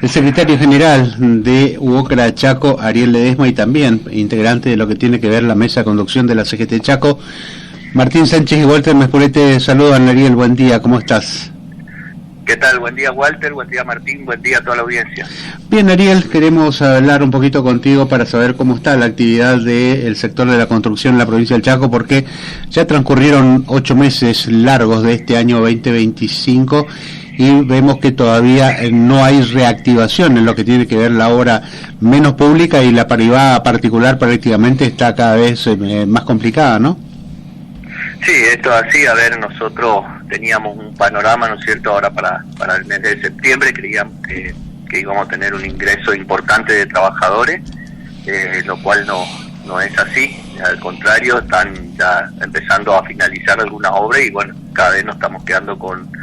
El secretario general de UOCRA Chaco, Ariel Ledesma, y también integrante de lo que tiene que ver la mesa de conducción de la CGT Chaco, Martín Sánchez y Walter Mespolete, saludan. Ariel, buen día, ¿cómo estás? ¿Qué tal? Buen día, Walter, buen día, Martín, buen día a toda la audiencia. Bien, Ariel, queremos hablar un poquito contigo para saber cómo está la actividad del sector de la construcción en la provincia del Chaco, porque ya transcurrieron 8 meses largos de este año 2025 y vemos que todavía no hay reactivación en lo que tiene que ver la obra menos pública, y la privada particular prácticamente está cada vez más complicada, ¿no? Sí, esto es así. A ver, nosotros teníamos un panorama, ¿no es cierto?, ahora para el mes de septiembre. Creíamos que íbamos a tener un ingreso importante de trabajadores, lo cual no es así. Al contrario, están ya empezando a finalizar algunas obras y bueno, cada vez nos estamos quedando con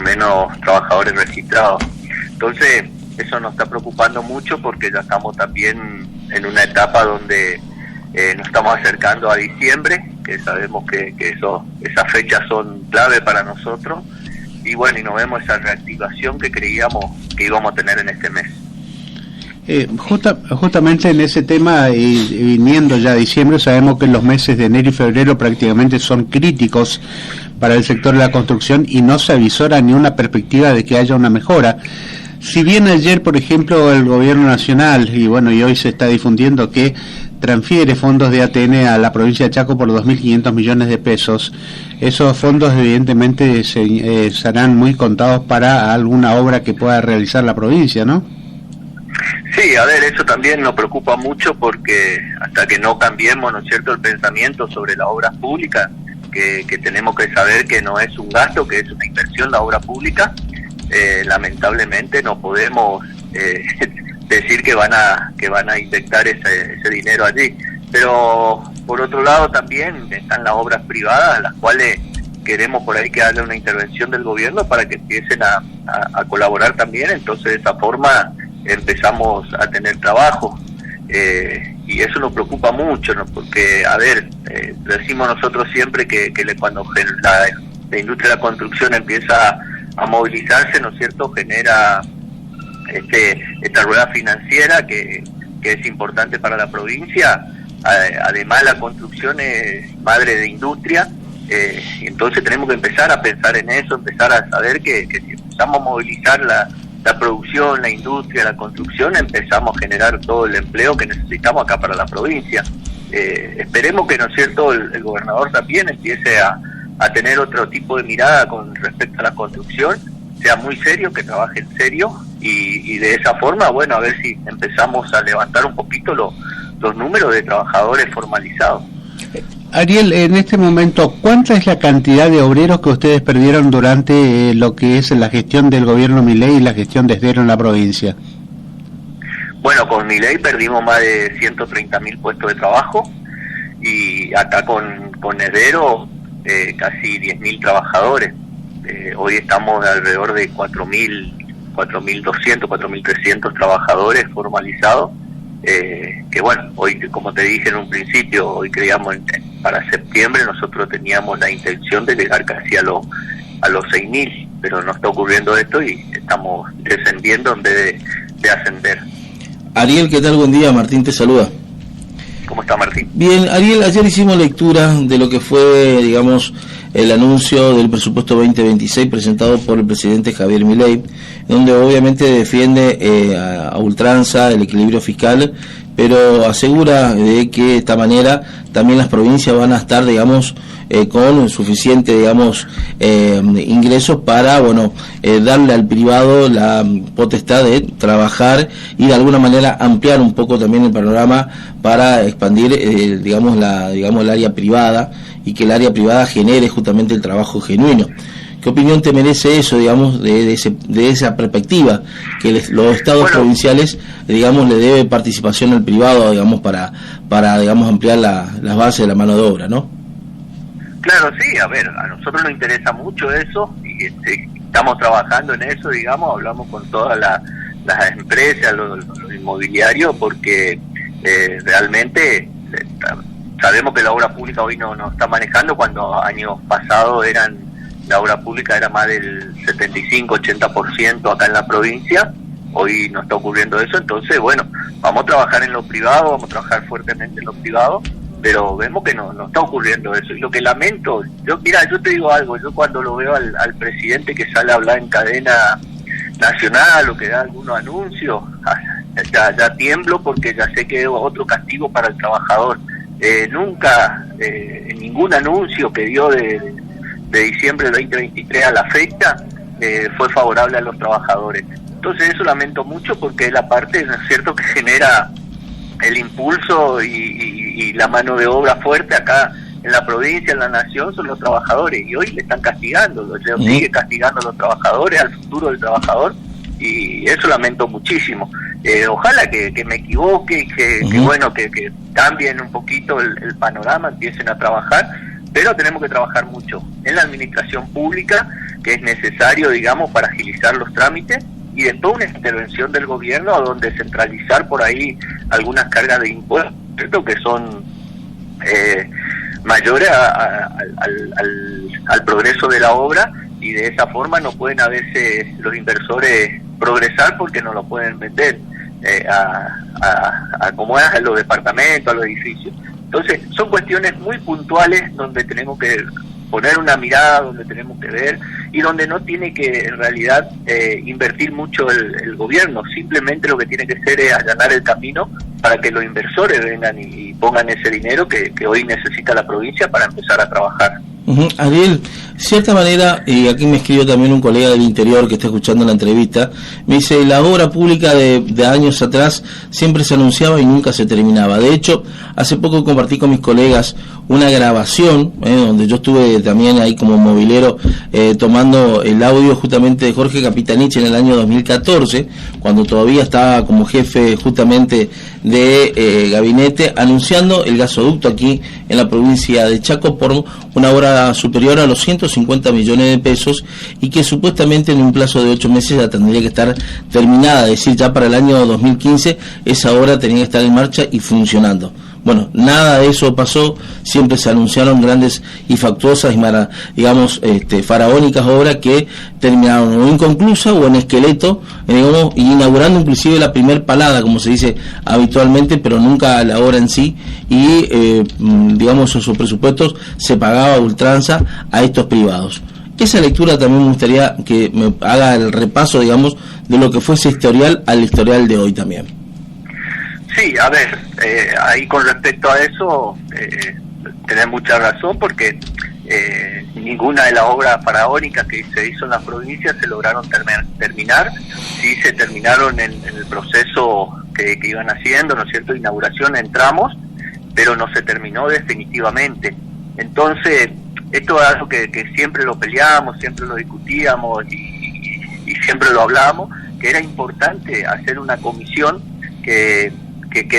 menos trabajadores registrados. Entonces, eso nos está preocupando mucho porque ya estamos también en una etapa donde nos estamos acercando a diciembre, que sabemos que esas fechas son clave para nosotros, y bueno, y no vemos esa reactivación que creíamos que íbamos a tener en este mes. Justamente en ese tema, y viniendo ya a diciembre, sabemos que los meses de enero y febrero prácticamente son críticos para el sector de la construcción y no se avisora ni una perspectiva de que haya una mejora. Si bien ayer, por ejemplo, el gobierno nacional, y bueno, y hoy se está difundiendo que transfiere fondos de ATN a la provincia de Chaco por 2.500 millones de pesos, esos fondos evidentemente serán muy contados para alguna obra que pueda realizar la provincia, ¿no? Sí, a ver, eso también nos preocupa mucho porque hasta que no cambiemos, ¿no es cierto?, el pensamiento sobre las obras públicas, que tenemos que saber que no es un gasto, que es una inversión la obra pública. Lamentablemente no podemos decir que van a inyectar ese dinero allí, pero por otro lado también están las obras privadas, las cuales queremos por ahí que haya una intervención del gobierno para que empiecen a colaborar también. Entonces de esa forma empezamos a tener trabajo, y eso nos preocupa mucho, ¿no? Porque a ver, decimos nosotros siempre que cuando la industria de la construcción empieza a movilizarse, ¿no es cierto?, genera esta rueda financiera que es importante para la provincia. Además, la construcción es madre de industria, y entonces tenemos que empezar a pensar en eso, empezar a saber que si empezamos a movilizar la producción, la industria, la construcción, empezamos a generar todo el empleo que necesitamos acá para la provincia. Esperemos que, ¿no es cierto?, el gobernador también empiece a tener otro tipo de mirada con respecto a la construcción, sea muy serio, que trabaje en serio, y de esa forma, bueno, a ver si empezamos a levantar un poquito los números de trabajadores formalizados. Ariel, en este momento, ¿cuánta es la cantidad de obreros que ustedes perdieron durante lo que es la gestión del gobierno Milei y la gestión de Esdero en la provincia? Bueno, con Milei perdimos más de 130.000 puestos de trabajo, y acá con Esdero casi 10.000 trabajadores. Hoy estamos alrededor de 4.200, 4.300 trabajadores formalizados, que bueno, hoy, como te dije en un principio, hoy creíamos para septiembre nosotros teníamos la intención de llegar casi a los 6.000, pero no está ocurriendo esto y estamos descendiendo en vez de ascender. Ariel, ¿qué tal? Buen día, Martín te saluda. ¿Cómo está, Martín? Bien, Ariel, ayer hicimos lectura de lo que fue, digamos, el anuncio del presupuesto 2026 presentado por el presidente Javier Milei, donde obviamente defiende a ultranza el equilibrio fiscal, pero asegura de que de esta manera también las provincias van a estar, digamos, con suficiente, digamos, ingresos para, bueno, darle al privado la potestad de trabajar y de alguna manera ampliar un poco también el panorama para expandir, digamos, el área privada, y que el área privada genere justamente el trabajo genuino. ¿Qué opinión te merece eso, digamos, de esa perspectiva, que los estados provinciales, digamos, le debe participación al privado, digamos, para digamos, ampliar las bases de la mano de obra, ¿no? Claro, sí, a ver, a nosotros nos interesa mucho eso, y estamos trabajando en eso, digamos, hablamos con todas las empresas, los inmobiliarios, porque realmente sabemos que la obra pública hoy no está manejando, cuando años pasados la obra pública era más del 75-80% acá en la provincia, hoy no está ocurriendo eso. Entonces, bueno, vamos a trabajar en lo privado, vamos a trabajar fuertemente en lo privado, pero vemos que no está ocurriendo eso. Y lo que lamento, yo te digo algo, yo cuando lo veo al presidente que sale a hablar en cadena nacional o que da algunos anuncios, ya tiemblo, porque ya sé que es otro castigo para el trabajador. Nunca, en ningún anuncio que dio de diciembre del 2023 a la fecha, fue favorable a los trabajadores. Entonces eso lamento mucho, porque es la parte, ¿no es cierto?, que genera el impulso y la mano de obra fuerte acá en la provincia, en la nación, son los trabajadores, y hoy le están castigando, sigue castigando a los trabajadores, al futuro del trabajador, y eso lamento muchísimo. Ojalá que me equivoque y que bueno, que cambien un poquito el panorama, empiecen a trabajar, pero tenemos que trabajar mucho en la administración pública, que es necesario, digamos, para agilizar los trámites, y después una intervención del gobierno a donde centralizar por ahí algunas cargas de impuestos, ¿cierto?, que son mayores al progreso de la obra, y de esa forma no pueden a veces los inversores progresar, porque no lo pueden vender a como es, a los departamentos, a los edificios. Entonces son cuestiones muy puntuales donde tenemos que poner una mirada, donde tenemos que ver, y donde no tiene que en realidad invertir mucho el gobierno. Simplemente lo que tiene que hacer es allanar el camino para que los inversores vengan y pongan ese dinero que hoy necesita la provincia para empezar a trabajar. Ariel, cierta manera, y aquí me escribió también un colega del interior que está escuchando la entrevista, me dice, la obra pública de años atrás siempre se anunciaba y nunca se terminaba. De hecho, hace poco compartí con mis colegas una grabación, donde yo estuve también ahí como movilero, tomando el audio justamente de Jorge Capitanich en el año 2014, cuando todavía estaba como jefe justamente de gabinete, anunciando el gasoducto aquí en la provincia de Chaco por una obra superior a los 150 millones de pesos, y que supuestamente en un plazo de 8 meses ya tendría que estar terminada, es decir, ya para el año 2015 esa obra tenía que estar en marcha y funcionando. Bueno, nada de eso pasó, siempre se anunciaron grandes y factuosas y digamos faraónicas obras que terminaron o inconclusas o en esqueleto, digamos, inaugurando inclusive la primer palada, como se dice habitualmente, pero nunca la obra en sí, y digamos sus presupuestos se pagaba a ultranza a estos privados. Esa lectura también me gustaría que me haga el repaso, digamos, de lo que fue ese historial al historial de hoy también. Sí, a ver, ahí con respecto a eso, tenés mucha razón, porque ninguna de las obras faraónicas que se hizo en la provincia se lograron terminar. Sí se terminaron en el proceso que iban haciendo, ¿no es cierto?, inauguración en tramos, pero no se terminó definitivamente. Entonces, esto es algo que siempre lo peleábamos, siempre lo discutíamos y siempre lo hablábamos, que era importante hacer una comisión que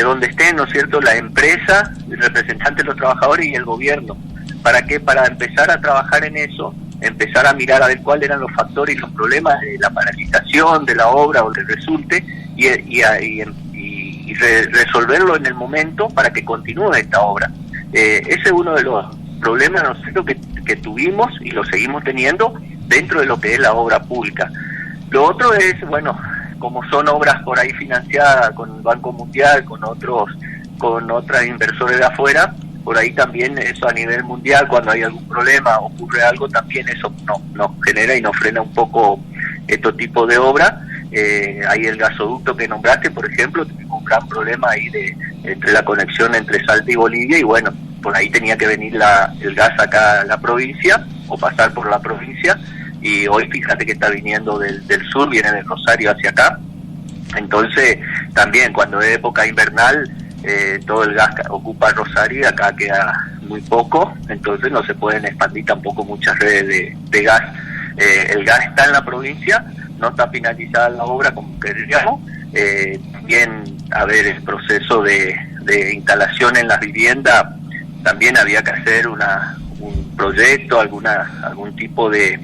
donde estén, ¿no es cierto?, la empresa, el representante de los trabajadores y el gobierno. ¿Para qué? Para empezar a trabajar en eso, empezar a mirar a ver cuáles eran los factores y los problemas de la paralización de la obra o que resulte, y resolverlo en el momento para que continúe esta obra. Ese es uno de los problemas, ¿no es cierto?, que tuvimos y lo seguimos teniendo dentro de lo que es la obra pública. Lo otro es, bueno, como son obras por ahí financiadas con el Banco Mundial, con otros inversores de afuera, por ahí también eso a nivel mundial, cuando hay algún problema, ocurre algo, también eso nos genera y nos frena un poco estos tipos de obras. Hay el gasoducto que nombraste, por ejemplo, tuvimos un gran problema ahí entre la conexión entre Salta y Bolivia, y bueno, por ahí tenía que venir el gas acá a la provincia, o pasar por la provincia, y hoy fíjate que está viniendo del sur, viene de Rosario hacia acá. Entonces también cuando es época invernal, todo el gas ocupa Rosario y acá queda muy poco, entonces no se pueden expandir tampoco muchas redes de gas. El gas está en la provincia, no está finalizada la obra como queríamos. También, a ver, el proceso de instalación en las viviendas, también había que hacer un proyecto, algún tipo de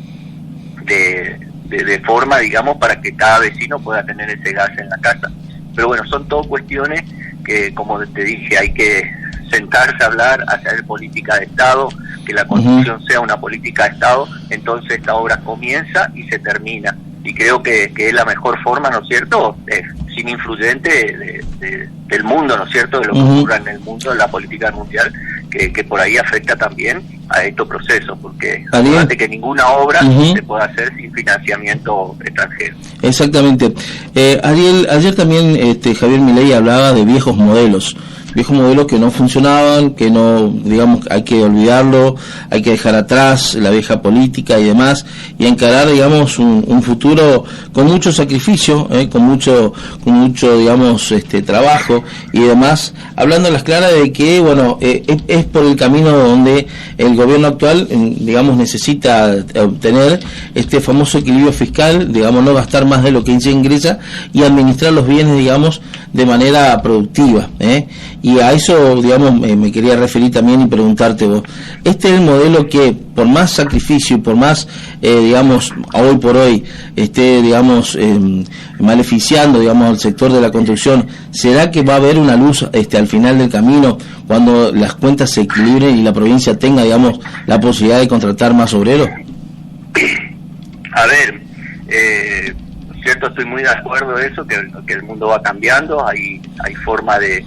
forma, digamos, para que cada vecino pueda tener ese gas en la casa. Pero bueno, son todas cuestiones que, como te dije, hay que sentarse a hablar, hacer política de Estado, que la construcción sea una política de Estado, entonces esta obra comienza y se termina. y creo que es la mejor forma, ¿no es cierto?, sin influyente del mundo, ¿no es cierto?, de lo que ocurra en el mundo, en la política mundial, que por ahí afecta también a estos procesos, porque fíjate que ninguna obra se puede hacer sin financiamiento extranjero. Exactamente. Ariel, ayer también Javier Milei hablaba de viejos modelos que no funcionaban, que no, digamos, hay que olvidarlo, hay que dejar atrás la vieja política y demás, y encarar, digamos, un futuro con mucho sacrificio, con mucho, digamos, trabajo y demás, hablando a las claras de que, bueno, es por el camino donde el gobierno actual, digamos, necesita obtener este famoso equilibrio fiscal, digamos, no gastar más de lo que se ingresa y administrar los bienes, digamos, de manera productiva, y a eso, digamos, me quería referir también y preguntarte vos, ¿este es el modelo que, por más sacrificio y por más, digamos, hoy por hoy, esté, digamos, maleficiando, digamos, al sector de la construcción, será que va a haber una luz al final del camino cuando las cuentas se equilibren y la provincia tenga, digamos, la posibilidad de contratar más obreros? A ver, cierto, estoy muy de acuerdo en eso, que el mundo va cambiando, hay forma de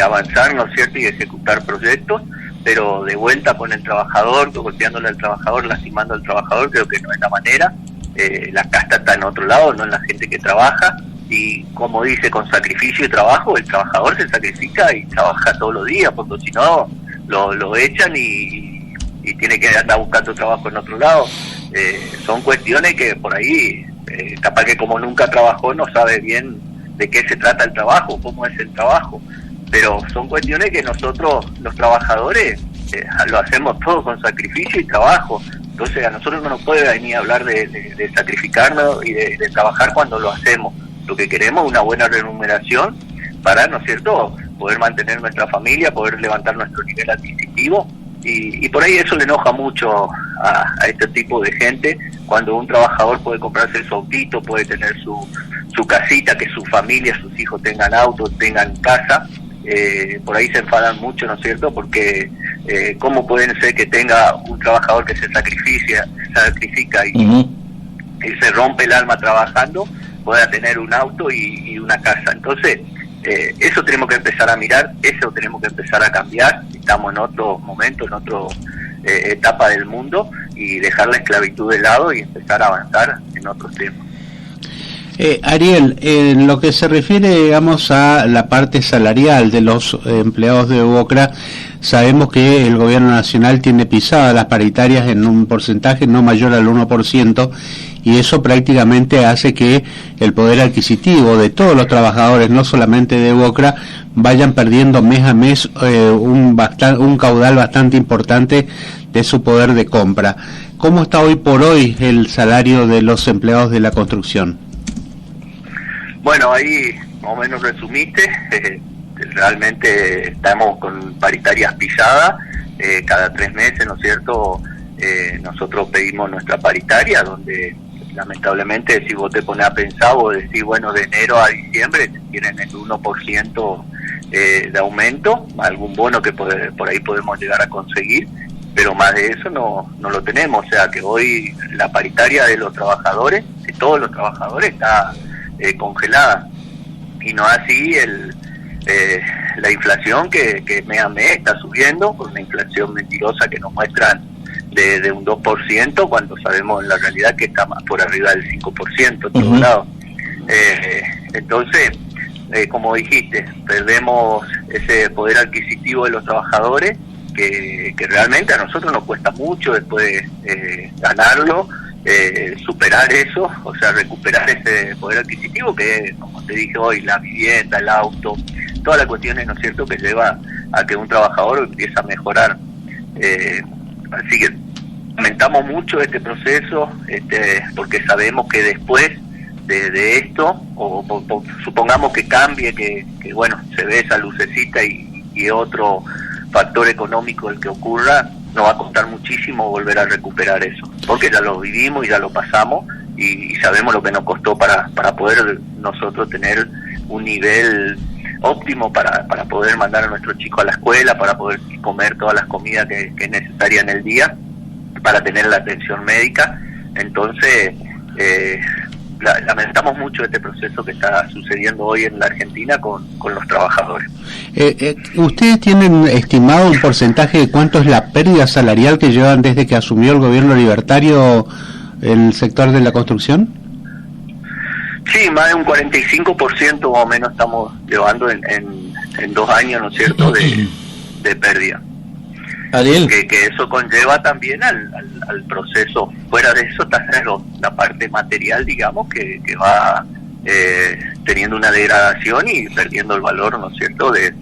avanzar, ¿no es cierto?, y ejecutar proyectos, pero de vuelta con el trabajador, golpeándole al trabajador, lastimando al trabajador, creo que no es la manera. La casta está en otro lado, no en la gente que trabaja, y como dice, con sacrificio y trabajo, el trabajador se sacrifica y trabaja todos los días, porque si no, lo echan y tiene que andar buscando trabajo en otro lado. Son cuestiones que por ahí, capaz que como nunca trabajó, no sabe bien de qué se trata el trabajo, cómo es el trabajo, pero son cuestiones que nosotros, los trabajadores, lo hacemos todo con sacrificio y trabajo. Entonces a nosotros no nos puede venir a hablar de sacrificarnos y de trabajar cuando lo hacemos. Lo que queremos es una buena remuneración para, ¿no es cierto?, poder mantener nuestra familia, poder levantar nuestro nivel adquisitivo, y por ahí eso le enoja mucho a este tipo de gente, cuando un trabajador puede comprarse su autito, puede tener su casita, que su familia, sus hijos tengan auto, tengan casa. Por ahí se enfadan mucho, ¿no es cierto?, porque ¿cómo pueden ser que tenga un trabajador que se sacrifica y se rompe el alma trabajando, pueda tener un auto y una casa? Entonces, eso tenemos que empezar a mirar, eso tenemos que empezar a cambiar. Estamos en otro momento, en otra etapa del mundo, y dejar la esclavitud de lado y empezar a avanzar en otros temas. Ariel, en lo que se refiere, digamos, a la parte salarial de los empleados de UOCRA, sabemos que el gobierno nacional tiene pisadas las paritarias en un porcentaje no mayor al 1%, y eso prácticamente hace que el poder adquisitivo de todos los trabajadores, no solamente de UOCRA, vayan perdiendo mes a mes un caudal bastante importante de su poder de compra. ¿Cómo está hoy por hoy el salario de los empleados de la construcción? Bueno, ahí más o menos resumiste. Realmente estamos con paritarias pisadas, cada 3 meses, ¿no es cierto?, nosotros pedimos nuestra paritaria, donde lamentablemente, si vos te pones a pensar, vos decís, bueno, de enero a diciembre tienen el 1% de aumento, algún bono que por ahí podemos llegar a conseguir, pero más de eso no lo tenemos. O sea que hoy la paritaria de los trabajadores, de todos los trabajadores, está congelada, y no así la inflación que mes a mes está subiendo, con una inflación mentirosa que nos muestran de un 2%, cuando sabemos en la realidad que está más por arriba del 5% en todos lados. Entonces, como dijiste, perdemos ese poder adquisitivo de los trabajadores, que realmente a nosotros nos cuesta mucho después ganarlo, superar eso, o sea, recuperar ese poder adquisitiable que, como te dije hoy, la vivienda, el auto, todas las cuestiones, ¿no es cierto?, que lleva a que un trabajador empiece a mejorar. Así que lamentamos mucho este proceso, porque sabemos que después de esto, o supongamos que cambie, que bueno, se ve esa lucecita y otro factor económico el que ocurra, nos va a costar muchísimo volver a recuperar eso, porque ya lo vivimos y ya lo pasamos, y sabemos lo que nos costó para poder nosotros tener un nivel óptimo para poder mandar a nuestros chicos a la escuela, para poder comer todas las comidas que es necesaria en el día, para tener la atención médica. Entonces lamentamos mucho este proceso que está sucediendo hoy en la Argentina con los trabajadores. ¿Ustedes tienen estimado un porcentaje de cuánto es la pérdida salarial que llevan desde que asumió el gobierno libertario el sector de la construcción? Sí, más de un 45% más o menos estamos llevando en 2 años, ¿no es cierto?, de pérdida. Ariel. Que eso conlleva también al proceso. Fuera de eso está la parte material, digamos, que va teniendo una degradación y perdiendo el valor, ¿no es cierto?, de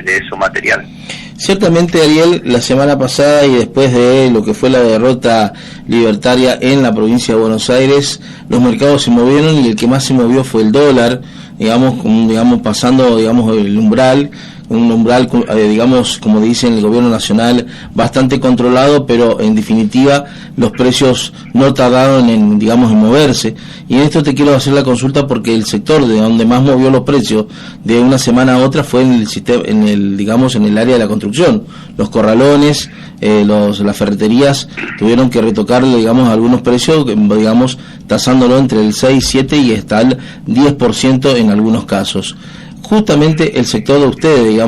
eso material. Ciertamente, Ariel, la semana pasada y después de lo que fue la derrota libertaria en la provincia de Buenos Aires, los mercados se movieron y el que más se movió fue el dólar, digamos pasando el umbral, un umbral, digamos, como dicen el gobierno nacional, bastante controlado, pero en definitiva los precios no tardaron en moverse. Y en esto te quiero hacer la consulta porque el sector de donde más movió los precios de una semana a otra fue en el área de la construcción. Los corralones, las ferreterías tuvieron que retocar, algunos precios, tasándolo entre el 6, 7 y hasta el 10% en algunos casos. Justamente el sector de ustedes,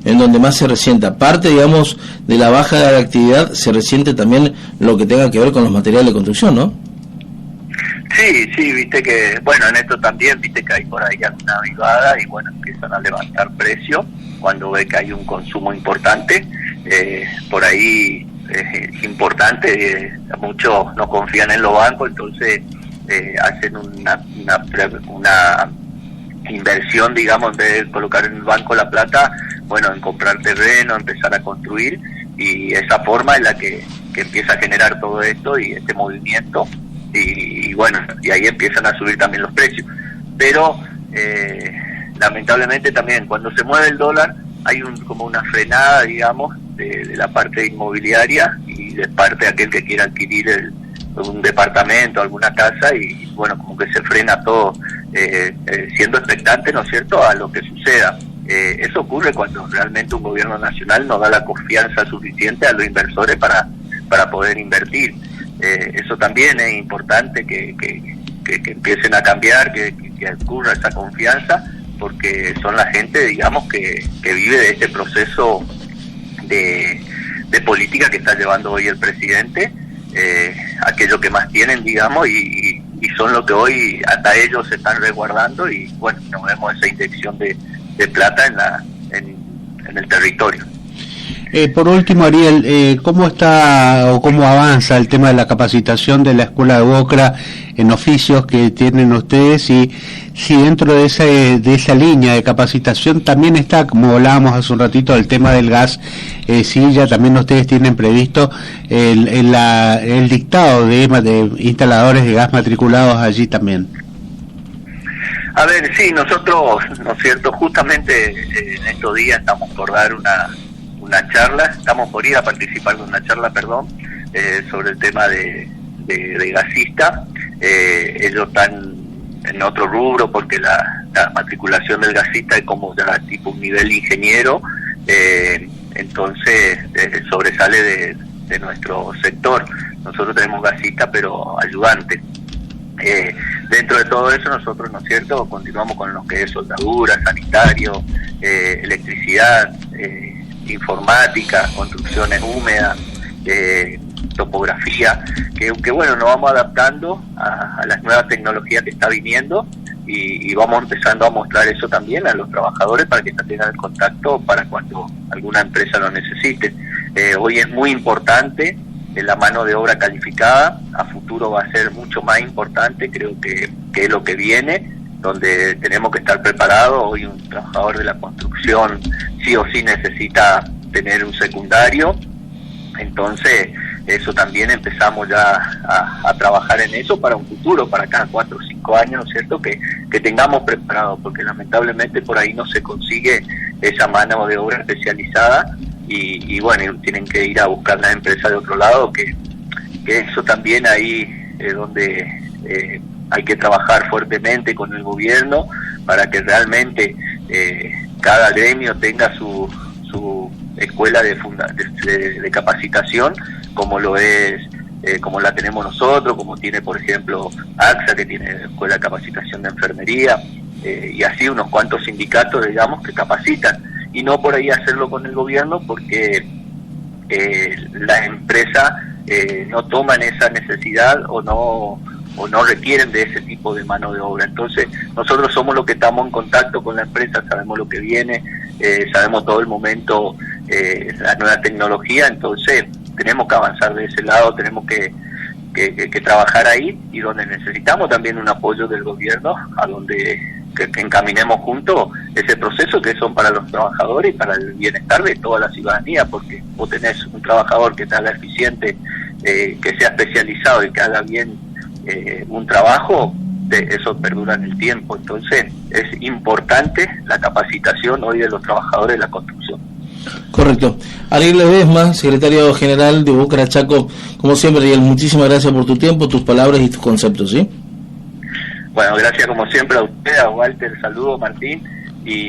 en donde más se resiente, aparte, de la baja de la actividad, se resiente también lo que tenga que ver con los materiales de construcción, ¿no? Sí, viste que, en esto también, viste que hay por ahí alguna avivada y empiezan a levantar precios cuando ve que hay un consumo importante, por ahí es importante, muchos no confían en los bancos, entonces hacen una inversión, digamos, en vez de colocar en el banco la plata, en comprar terreno, empezar a construir, y esa forma es la que empieza a generar todo esto y este movimiento, y ahí empiezan a subir también los precios. Pero lamentablemente también cuando se mueve el dólar hay como una frenada, digamos, de la parte inmobiliaria y de parte de aquel que quiera adquirir un departamento, alguna casa, y como que se frena todo, siendo expectante, ¿no es cierto?, a lo que suceda. Eso ocurre cuando realmente un gobierno nacional no da la confianza suficiente a los inversores para poder invertir. Eso también es importante que empiecen a cambiar, que ocurra esa confianza, porque son la gente, digamos, que vive de este proceso de política que está llevando hoy el presidente, aquello que más tienen, digamos, y son lo que hoy hasta ellos se están resguardando, y no vemos esa inyección de plata en el territorio. Por último, Ariel, ¿cómo está o cómo avanza el tema de la capacitación de la Escuela de Bocra en oficios que tienen ustedes, y si dentro de esa línea de capacitación también está, como hablábamos hace un ratito, el tema del gas, si ya también ustedes tienen previsto el dictado de instaladores de gas matriculados allí también? A ver, sí, nosotros, ¿no es cierto?, justamente en estos días estamos por dar una charla, estamos por ir a participar de una charla, sobre el tema de gasista. Ellos están en otro rubro porque la matriculación del gasista es como ya tipo un nivel ingeniero, entonces sobresale de nuestro sector. Nosotros tenemos gasista pero ayudante. Dentro de todo eso nosotros, ¿no es cierto?, continuamos con lo que es soldadura, sanitario, electricidad, informática, construcciones húmedas, topografía, que nos vamos adaptando a las nuevas tecnologías que está viniendo, y vamos empezando a mostrar eso también a los trabajadores para que tengan el contacto para cuando alguna empresa lo necesite. Hoy es muy importante la mano de obra calificada, a futuro va a ser mucho más importante, creo que es lo que viene, donde tenemos que estar preparados. Hoy un trabajador de la construcción sí o sí necesita tener un secundario, entonces eso también empezamos ya a trabajar en eso para un futuro, para cada 4 o 5 años, ¿no es cierto?, que tengamos preparado, porque lamentablemente por ahí no se consigue esa mano de obra especializada, y tienen que ir a buscar las empresas de otro lado, que eso también ahí es donde hay que trabajar fuertemente con el gobierno para que realmente cada gremio tenga su escuela de capacitación, como lo es como la tenemos nosotros, como tiene por ejemplo AXA, que tiene Escuela de Capacitación de Enfermería, y así unos cuantos sindicatos, digamos, que capacitan, y no por ahí hacerlo con el gobierno, porque las empresas no toman esa necesidad o no requieren de ese tipo de mano de obra. Entonces nosotros somos los que estamos en contacto con la empresa, sabemos lo que viene, sabemos todo el momento, la nueva tecnología, entonces tenemos que avanzar de ese lado, tenemos que trabajar ahí, y donde necesitamos también un apoyo del gobierno, a donde que encaminemos juntos ese proceso, que son para los trabajadores y para el bienestar de toda la ciudadanía, porque vos tenés un trabajador que te haga eficiente, que sea especializado y que haga bien un trabajo, eso perdura en el tiempo. Entonces es importante la capacitación hoy de los trabajadores de la construcción. Correcto. Ariel Ledesma, secretario general de Búcara Chaco, como siempre, Ariel, muchísimas gracias por tu tiempo, tus palabras y tus conceptos, ¿sí? Bueno, gracias como siempre a usted, a Walter, saludo, Martín, y